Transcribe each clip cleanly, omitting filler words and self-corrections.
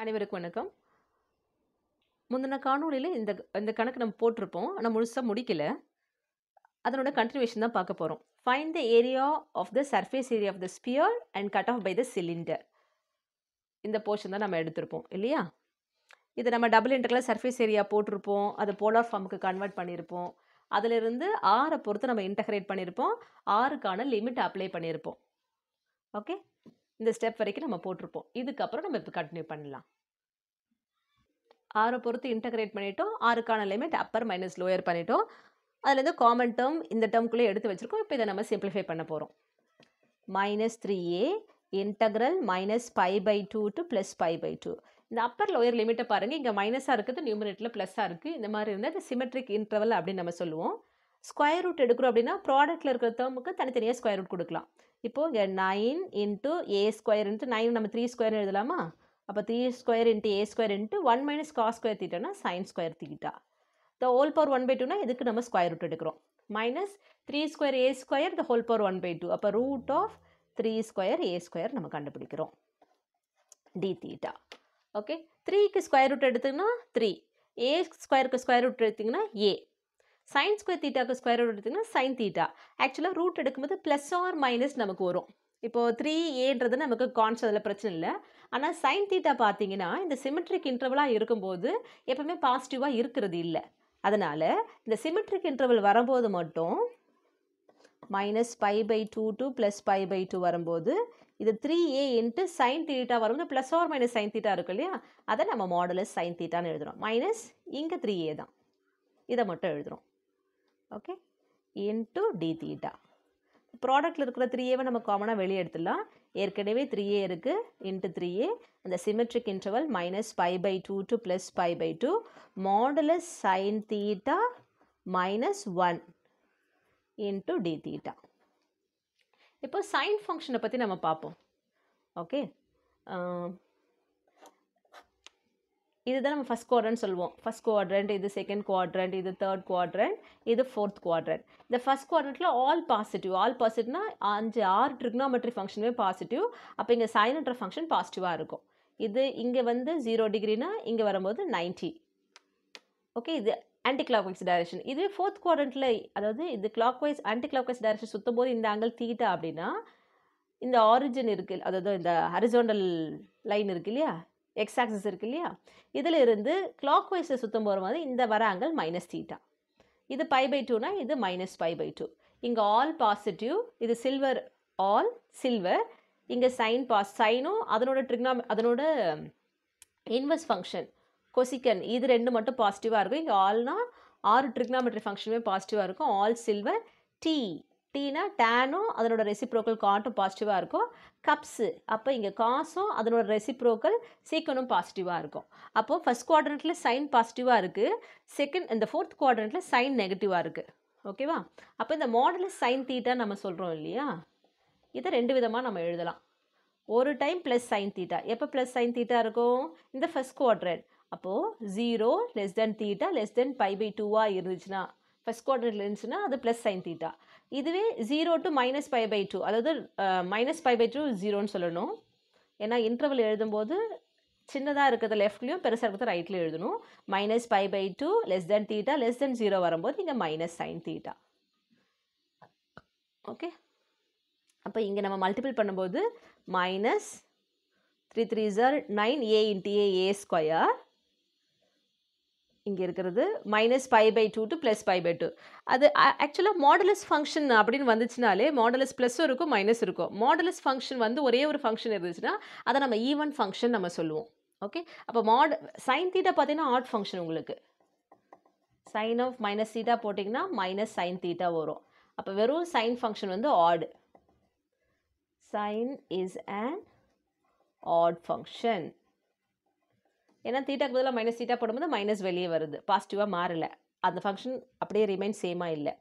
அனைவருக்கும் வணக்கம். முந்தின காணொளியில இந்த கணக்கு நம்ம போட்டிருப்போம். ஆனா முழுசா முடிக்கல. அதனோட கன்டினியூவேஷன் தான் பார்க்க போறோம். Find the area of the surface area of the sphere and cut off by the cylinder. இந்த போர்ஷன் தான் நம்ம எடுத்திருப்போம் இல்லையா? இது நம்ம டபுள் இன்டெக்ரல் சர்ஃபேஸ் ஏரியா போட்டிருப்போம். அது போலார் ஃபார்முக்கு கன்வெர்ட் பண்ணியிருப்போம். அதிலிருந்து ஆரை பொறுத்து நம்ம இன்டகிரேட் பண்ணியிருப்போம். ஆருக்கான லிமிட் அப்ளை பண்ணியிருப்போம். ஓகே, இந்த ஸ்டெப் வரைக்கும் நம்ம போட்டிருப்போம். இதுக்கப்புறம் நம்ம இப்போ கண்டினியூ பண்ணலாம். ஆரை பொறுத்து இன்டகிரேட் பண்ணிட்டோம். ஆருக்கான லிமிட் அப்பர் மைனஸ் லோயர் பண்ணிட்டோம். அதுலேருந்து காமன் டேர்ம் இந்த டேர்ம்குள்ளே எடுத்து வச்சுருக்கோம். இப்போ இதை நம்ம சிம்பிளிஃபை பண்ண போகிறோம். -3a integral -π/2 to +π/2. இந்த அப்பர் லோயர் லிமிட்டை பாருங்கள். இங்கே மைனஸாக இருக்குது, நியூமரேட்டரில் ப்ளஸ்ஸாக இருக்குது. இந்த மாதிரி இருந்தால் இது சிமெட்ரிக் இன்டர்வல் அப்படின்னு நம்ம சொல்லுவோம். ஸ்கொயர் ரூட் எடுக்கிறோம் அப்படின்னா ப்ராடக்ட்டில் இருக்கிற டேர்முக்கு தனித்தனியாக ஸ்கொயர் ரூட் கொடுக்கலாம். இப்போது இங்கே 9 × a² × 9 நம்ம 3² எழுதலாமா? அப்போ 3² × a² × 1 - cos² θனா sin² θ. the whole power 1/2னா இதுக்கு நம்ம ஸ்கொயர் ரூட் எடுக்கிறோம். -3² a² the whole power 1/2. அப்போ √3² a² நம்ம கண்டுபிடிக்கிறோம் dθ. ஓகே, 3க்கு ஸ்கொயர் ரூட் எடுத்திங்கன்னா 3, a² ஸ்கொயர் ரூட் எடுத்திங்கன்னா a, sin² θக்கு ஸ்கொயர் ரூட் எடுத்திங்கன்னா sin θ. ஆக்சுவலாக ரூட் எடுக்கும்போது ப்ளஸ் ஆர் மைனஸ் நமக்கு வரும். இப்போது 3aன்றது நமக்கு கான்ஸ்டன்ட், அதில் பிரச்சனை இல்லை. ஆனால் sin θ பார்த்தீங்கன்னா இந்த சிமெட்ரிக் இன்டர்வலாக இருக்கும்போது எப்பவுமே பாசிட்டிவாக இருக்கிறது இல்லை. அதனால் இந்த சிமெட்ரிக் இன்டர்வல் வரும்போது மட்டும் -π/2 டு +π/2 வரும்போது இது 3a × sin θ வரும்போது ப்ளஸ் ஆர் மைனஸ் sin θ இருக்கு இல்லையா? அதை நம்ம மாடுலஸ் sin θன்னு எழுதுகிறோம். மைனஸ் இங்கே 3a தான், இதை மட்டும் எழுதுகிறோம். Okay, into dθ. ப்ராடக்ட்டில் இருக்கிற 3aவை நம்ம காமனாக வெளியே எடுத்துடலாம். ஏற்கனவே 3a இருக்குது, இன்ட்டு 3a. அந்த symmetric interval -π/2 to +π/2 modulus sin θ -1 into dθ. இப்போ சைன் ஃபங்க்ஷனை பற்றி நம்ம பார்ப்போம். ஓகே, இதுதான் நம்ம ஃபஸ்ட் குவாட்ரண்ட் சொல்லுவோம். ஃபஸ்ட் குவாட்ரண்ட், இது செகண்ட் குவாட்ரண்ட், இது தேர்ட் குவாட்ரண்ட், இது ஃபோர்த் குவாட்ரண்ட். இந்த ஃபஸ்ட் குவாட்ரண்ட்டில் ஆல் பாசிட்டிவ்னா 6 ட்ரிக்னாமெட்ரி ஃபங்க்ஷனுமே பாசிட்டிவ். அப்போ இங்கே சைன்ன்ற ஃபங்க்ஷன் பாசிட்டிவாக இருக்கும். இது இங்கே வந்து 0 டிகிரினா இங்கே வரும்போது 90. ஓகே, இது ஆன்டி கிளாக் வைஸ் டைரக்ஷன். இதுவே ஃபோர்த் குவாட்ரண்ட்டில், அதாவது இது clockwise anticlockwise direction சுற்றும் போது இந்த ஆங்கிள் தீட்டா அப்படின்னா இந்த ஆரிஜின் இருக்குது, அதாவது இந்த ஹரிசாண்டல் லைன் இருக்குது இல்லையா, எக்ஸ் ஆக்சிஸ் இருக்குது இல்லையா, இதில் இருந்து கிளாக் வைஸில் சுற்றும் போகிற மாதிரி இந்த வர ஆங்கிள் -θ. இது π/2னா இது -π/2. இங்கே ஆல் பாசிட்டிவ், இது சில்வர், ஆல் சில்வர். இங்கே சைனும் அதனோட இன்வெர்ஸ் ஃபங்க்ஷன் கொசிக்கன், இது ரெண்டு மட்டும் பாசிட்டிவாக இருக்கும். இங்கே ஆல்னா 6 ட்ரிக்னாமெட்ரி ஃபங்க்ஷனுமே பாசிட்டிவாக இருக்கும். All silver. டீனா டேனும் அதனோட ரெசிப்ரோக்கல் காட்டும் பாசிட்டிவாக இருக்கும். கப்ஸு, அப்போ இங்கே காசும் அதனோட ரெசிப்ரோக்கல் சீக்கனும் பாசிட்டிவாக இருக்கும். அப்போது ஃபஸ்ட் குவாட்ரண்ட்டில் சைன் பாசிட்டிவாக இருக்குது, இந்த ஃபோர்த் குவாட்ரண்ட்டில் சைன் நெகட்டிவாக இருக்குது. ஓகேவா? அப்போ இந்த மாடுலஸ் sin θ நம்ம சொல்கிறோம் இல்லையா, இதை ரெண்டு விதமாக நம்ம எழுதலாம். ஒரு டைம் ப்ளஸ் sin θ. எப்போ ப்ளஸ் sin θ இருக்கும்? இந்த ஃபஸ்ட் குவாட்ரண்ட். அப்போது 0 θ π/2 இருந்துச்சுன்னா, ஃபஸ்ட் குவாட்ரண்ட்டில் இருந்துச்சுன்னா அது ப்ளஸ் sin θ. இதுவே 0 to -π/2, அதாவது -π/2 0ன்னு சொல்லணும். ஏன்னா இன்டர்வல் எழுதும்போது சின்னதாக இருக்கிறது லெஃப்ட்லேயும் பெருசாக இருக்கிறது ரைட்லேயும் எழுதணும். -π/2 θ 0 வரும்போது இங்கே -sin θ. ஓகே, அப்போ இங்கே நம்ம மல்டிபிள் பண்ணும்போது -3 3s are 9a × a² இங்கே இருக்கிறது -π/2 டு +π/2. அது ஆக்சுவலாக மாடுலஸ் ஃபங்க்ஷன் அப்படின்னு வந்துச்சுனாலே மாடுலஸ் ப்ளஸ்ஸும் இருக்கும் மைனஸ் இருக்கும். மாடுலஸ் ஃபங்க்ஷன் வந்து ஒரே ஒரு ஃபங்க்ஷன் இருந்துச்சுன்னா அதை நம்ம ஈவன் ஃபங்க்ஷன் நம்ம சொல்லுவோம். ஓகே, அப்போ sin θ பார்த்தீங்கன்னா ஆட் ஃபங்க்ஷன். உங்களுக்கு sin of -θ போட்டிங்கன்னா -sin θ வரும். அப்போ வெறும் சைன் ஃபங்க்ஷன் வந்து add. sin is an odd function. ஏன்னா தீட்டாக்கு பதிலாக -θ போடும்போது மைனஸ் வெளியே வருது, பாசிட்டிவாக மாறலை. அந்த ஃபங்க்ஷன் அப்படியே ரிமைன் சேமாக இல்லை.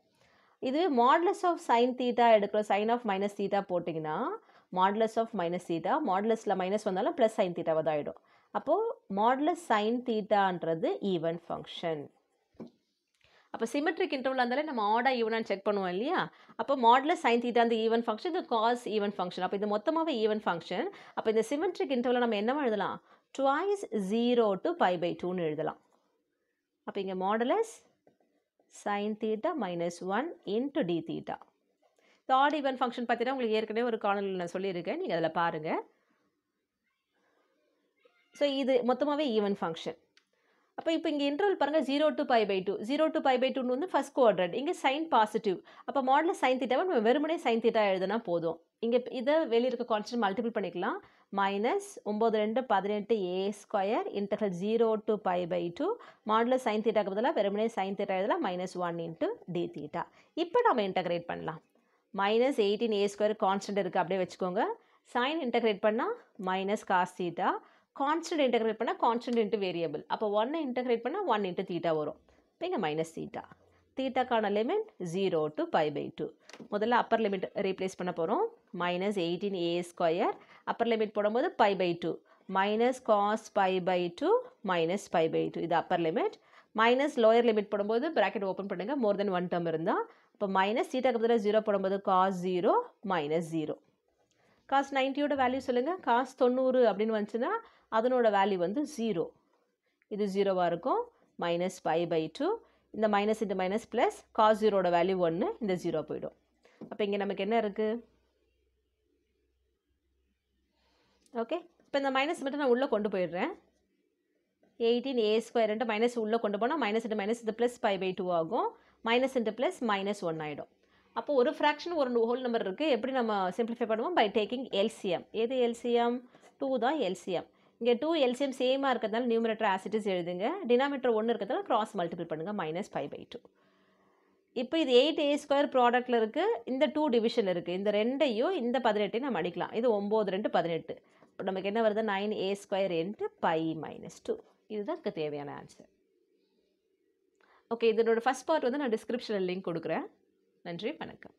இதுவே மாடுலஸ் ஆஃப் sin θ எடுக்கிற sin of -θ போட்டிங்கன்னா மாடுலஸ் ஆஃப் -θ, மாடுலஸில் மைனஸ் வந்தாலும் ப்ளஸ் sin θ ஆகிடும். அப்போது மாடுலஸ் sin θன்றது ஈவன் ஃபங்க்ஷன். அப்போ சிமெட்ரிக் இன்டர்வல் இருந்தாலே நம்ம ஆடாக ஈவனான்னு செக் பண்ணுவோம் இல்லையா? அப்போ மாடுலஸ் sin θ அந்த ஈவன் ஃபங்க்ஷன், இது காஸ் ஈவன் ஃபங்க்ஷன். அப்போ இது மொத்தமாகவே ஈவன் ஃபங்க்ஷன். அப்போ இந்த சிமெட்ரிக் இன்டர்வலை நம்ம என்னவா எழுதலாம்? twice 0 to pi by 2ன்னு எழுதலாம். அப்போ இங்கே modulus sin theta minus 1 into d theta. இந்த ஆட் ஈவன் ஃபங்க்ஷன் பார்த்தீங்கன்னா உங்களுக்கு ஏற்கனவே ஒரு காணொலியில் நான் சொல்லியிருக்கேன், நீங்கள் அதில் பாருங்கள். ஸோ இது மொத்தமாகவே ஈவன் ஃபங்க்ஷன். அப்போ இப்போ இங்கே இன்டர்வல் பாருங்கள் 0 to pi by 2. 0 to pi by 2 வந்து ஃபஸ்ட் குவாட்ரண்ட், இங்கே சைன் பாசிட்டிவ். அப்போ மாடலில் சைன் தீட்டாவை நம்ம வெறுமனே சைன் தீட்டா எழுதுனா போதும். இங்கே இதை வெளியே இருக்க கான்ஸ்டன்ட் மல்டிபிள் பண்ணிக்கலாம். Minus 9 2 18 a square interval 0 to pi by 2 மாடலில் சைன் தீட்டாக்கு பதிலாக வெறுமனே சைன் தீட்டா எழுதலாம் -1 into d தீட்டா. இப்போ நம்ம இன்டகிரேட் பண்ணலாம். மைனஸ் 18 a ஸ்கொயர் கான்ஸ்டன்ட் இருக்குது, அப்படியே வச்சுக்கோங்க. சைன் இன்டகிரேட் பண்ணால் minus cos theta, constant integrate பண்ணால் கான்ஸ்டன்ட் இன்ட்டு வேரியபிள். அப்போ 1 இன்டகிரேட் பண்ணால் 1 into தீட்டா வரும். இப்போ இங்கே மைனஸ் தீட்டா. தீட்டாக்கான லிமிட் 0 to pi by 2. முதல்ல அப்பர் லிமிட் ரீப்ளேஸ் பண்ண போகிறோம். Minus 18 a square upper limit போடும்போது pi by 2 minus cos pi by 2 minus pi by 2 இது upper limit. Minus lower limit போடும்போது ப்ராக்கெட் ஓப்பன் பண்ணுங்கள், மோர் தென் 1 term இருந்தால். இப்போ மைனஸ் தீட்டாக்கு பதிலாக 0 போடும்போது காஸ் 0 மைனஸ் 0. காஸ் 90யோட வேல்யூ சொல்லுங்கள். காஸ் 90 அப்படின்னு வந்துச்சுன்னா அதனோட வேல்யூ வந்து 0. இது 0வாக இருக்கும். மைனஸ் pi by 2 இந்த மைனஸ் இந்த மைனஸ் ப்ளஸ் காஸ் 0ஓட வேல்யூ 1, இந்த 0 போயிடும். அப்போ இங்கே நமக்கு என்ன இருக்குது? ஓகே, இப்போ இந்த மைனஸ் மட்டும் நான் உள்ளே கொண்டு போயிடுறேன். 18 a ஸ்கொயர் மைனஸ் உள்ளே கொண்டு போனால் மைனஸ் இந்த மைனஸ் இது ப்ளஸ் pi by 2 ஆகும். மைனஸ் இன்ட்டு ப்ளஸ் -1 ஆகிடும். அப்போ ஒரு ஃப்ராக்ஷன் ஒரு ஹோல் நம்பர் இருக்குது, எப்படி நம்ம சிம்பிளிஃபை பண்ணுவோம்? By taking LCM. எது எல்சிஎம்? 2 தான் எல்சிஎம். இங்கே 2 எல்சிஎம் சேமாக இருக்கிறதுனால நியூமரேட்டர் ஆசிட்டிஸ் எழுதுங்க. டினாமினேட்டர் 1 இருக்கிறதுனால கிராஸ் மல்டிபிள் பண்ணுங்கள், மைனஸ் pi by 2. இப்போ இது 8 a ஸ்கொயர் ப்ராடக்ட்டில் இருக்குது, இந்த 2 டிவிஷன் இருக்குது. இந்த 2ஐயும் இந்த 18ஐயும் நம்ம அடிக்கலாம். இது 9 2 18. இப்போ நமக்கு என்ன வருது? 9 a square into pi minus 2. இதுதான் இதுக்கு தேவையான ஆன்சர். ஓகே, இதனோட ஃபஸ்ட் பார்ட் வந்து நான் டிஸ்கிரிப்ஷனில் லிங்க் கொடுக்குறேன். நன்றி, வணக்கம்.